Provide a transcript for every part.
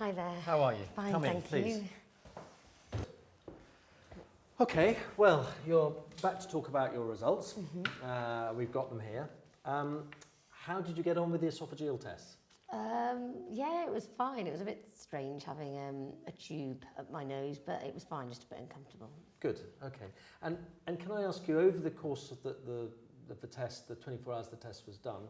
Hi there. How are you? Fine, Come in, thank please. you. Okay, well, you're back to talk about your results. We've got them here. How did you get on with the esophageal tests? Yeah, it was fine. It was a bit strange having a tube up my nose, but it was fine, just a bit uncomfortable. Good, okay. And can I ask you, over the course of the test, the 24 hours the test was done,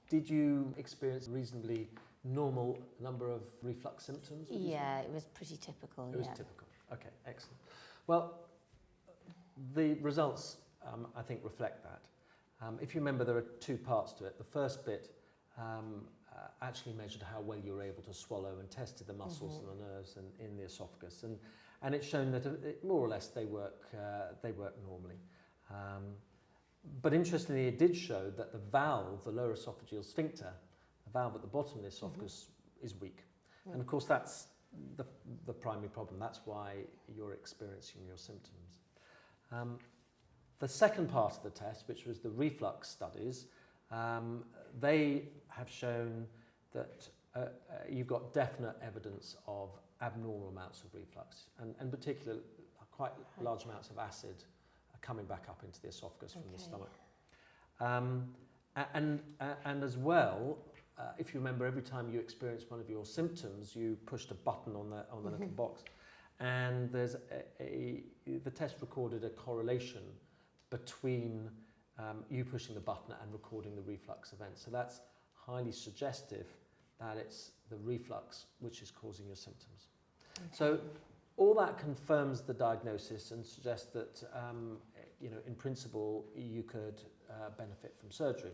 did you experience a reasonably normal number of reflux symptoms? Yeah, it was pretty typical. It was typical. Okay, excellent. Well, the results, I think, reflect that. If you remember, there are two parts to it. The first bit actually measured how well you were able to swallow and tested the muscles and the nerves in the esophagus, and it's shown that more or less they work normally. But interestingly, it did show that the valve, the lower esophageal sphincter, the valve at the bottom of the esophagus, is weak. And of course, that's the primary problem. That's why you're experiencing your symptoms. The second part of the test, which was the reflux studies, they have shown that you've got definite evidence of abnormal amounts of reflux, and in particular, quite large amounts of acid coming back up into the esophagus from the stomach. And as well, if you remember, every time you experienced one of your symptoms, you pushed a button on the little box, and there's the test recorded a correlation between you pushing the button and recording the reflux event. So that's highly suggestive that it's the reflux which is causing your symptoms. Okay. So all that confirms the diagnosis and suggests that, in principle, you could benefit from surgery.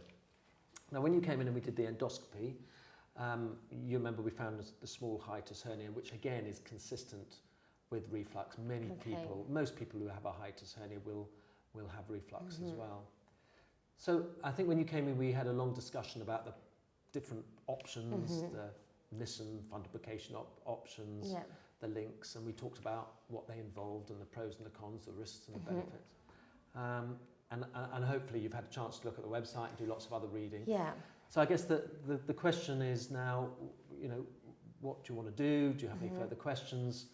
Now, when you came in and we did the endoscopy, you remember we found the small hiatus hernia, which again is consistent with reflux. Most people who have a hiatus hernia will have reflux as well. So I think when you came in, we had a long discussion about the different options, the Nissen fundoplication options, the LINX, and we talked about what they involved and the pros and the cons, the risks and the benefits. And hopefully you've had a chance to look at the website and do lots of other reading. Yeah. So I guess the question is now, what do you want to do? Do you have any further questions?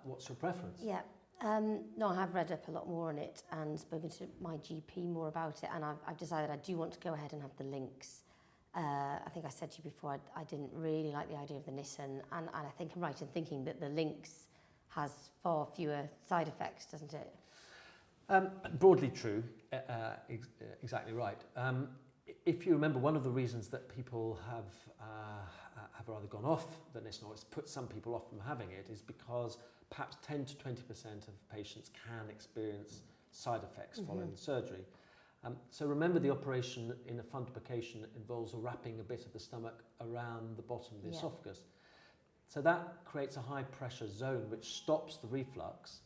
What's your preference? Yeah. No, I have read up a lot more on it and spoken to my GP more about it, and I've decided I do want to go ahead and have the LINX. I think I said to you before, I didn't really like the idea of the Nissen, and I think I'm right in thinking that the LINX has far fewer side effects, doesn't it? Broadly true, exactly right. If you remember, one of the reasons that people have rather gone off the Nissen, or it's put some people off from having it, is because perhaps 10 to 20% of patients can experience side effects following the surgery. So remember, the operation in a fundoplication involves wrapping a bit of the stomach around the bottom of the esophagus. So that creates a high pressure zone which stops the reflux,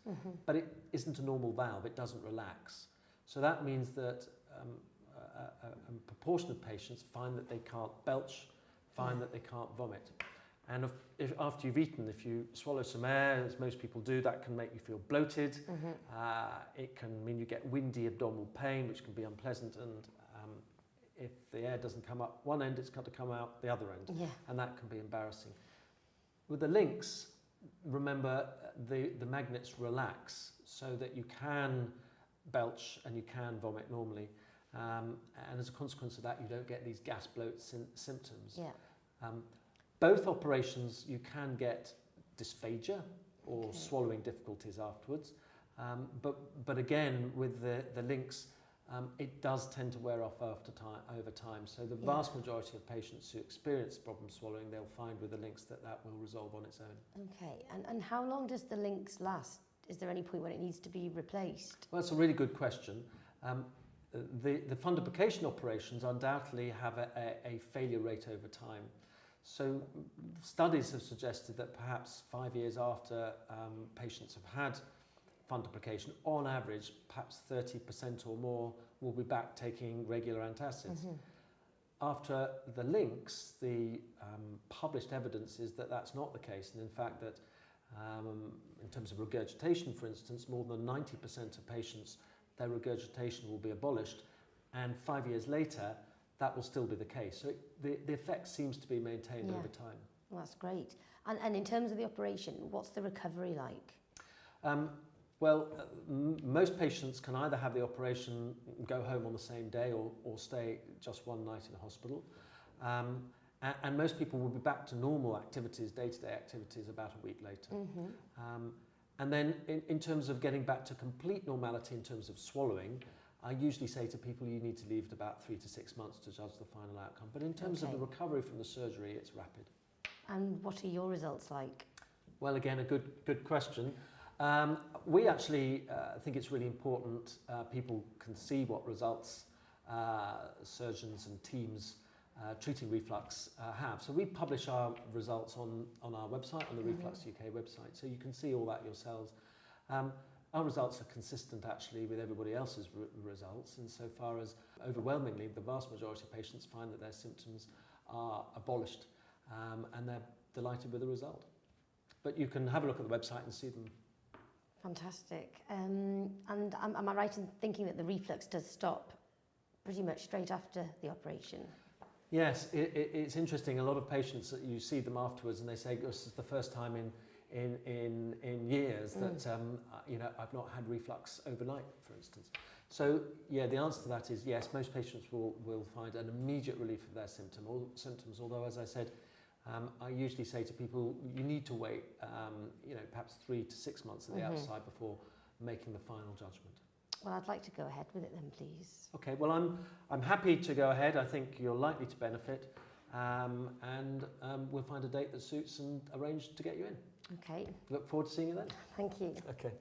but it isn't a normal valve, it doesn't relax. So that means that a proportion of patients find that they can't belch, find that they can't vomit. And if after you've eaten, if you swallow some air, as most people do, that can make you feel bloated. It can mean you get windy abdominal pain, which can be unpleasant. And if the air doesn't come up one end, it's got to come out the other end. And that can be embarrassing. With the LINX, remember, the magnets relax so that you can belch and you can vomit normally. And as a consequence of that, you don't get these gas bloat symptoms. Both operations, you can get dysphagia or swallowing difficulties afterwards. But again, with the LINX, it does tend to wear off over time. So the vast majority of patients who experience problem swallowing, they'll find with the LINX that will resolve on its own. Okay, and how long does the LINX last? Is there any point when it needs to be replaced? Well, that's a really good question. The fundoplication operations undoubtedly have a failure rate over time. So studies have suggested that perhaps 5 years after patients have had fundoplication, on average, perhaps 30% or more will be back taking regular antacids. After the LINX, the published evidence is that that's not the case, and in fact that in terms of regurgitation, for instance, more than 90% of patients, their regurgitation will be abolished, and 5 years later, that will still be the case. So the effect seems to be maintained over time. Well, that's great. And in terms of the operation, what's the recovery like? Most patients can either have the operation, go home on the same day, or stay just one night in hospital. And most people will be back to normal activities, day-to-day activities, about a week later. And then in terms of getting back to complete normality in terms of swallowing, I usually say to people you need to leave it about 3 to 6 months to judge the final outcome. But in terms of the recovery from the surgery, it's rapid. And what are your results like? Well, again, a good question. We actually think it's really important people can see what results surgeons and teams treating reflux have. So we publish our results on our website, on the Reflux UK website, so you can see all that yourselves. Our results are consistent actually with everybody else's results, insofar as overwhelmingly the vast majority of patients find that their symptoms are abolished, and they're delighted with the result. But you can have a look at the website and see them. Fantastic. And am I right in thinking that the reflux does stop pretty much straight after the operation? Yes, it's interesting. A lot of patients, you see them afterwards and they say, this is the first time in years that I've not had reflux overnight, for instance. So yeah, the answer to that is yes, most patients will find an immediate relief of their symptoms, although as I said, I usually say to people, you need to wait perhaps 3 to 6 months at the outside before making the final judgment. Well, I'd like to go ahead with it then, please. Okay, well I'm happy to go ahead. I think you're likely to benefit, and we'll find a date that suits and arrange to get you in. Okay. Look forward to seeing you then. Thank you. Okay.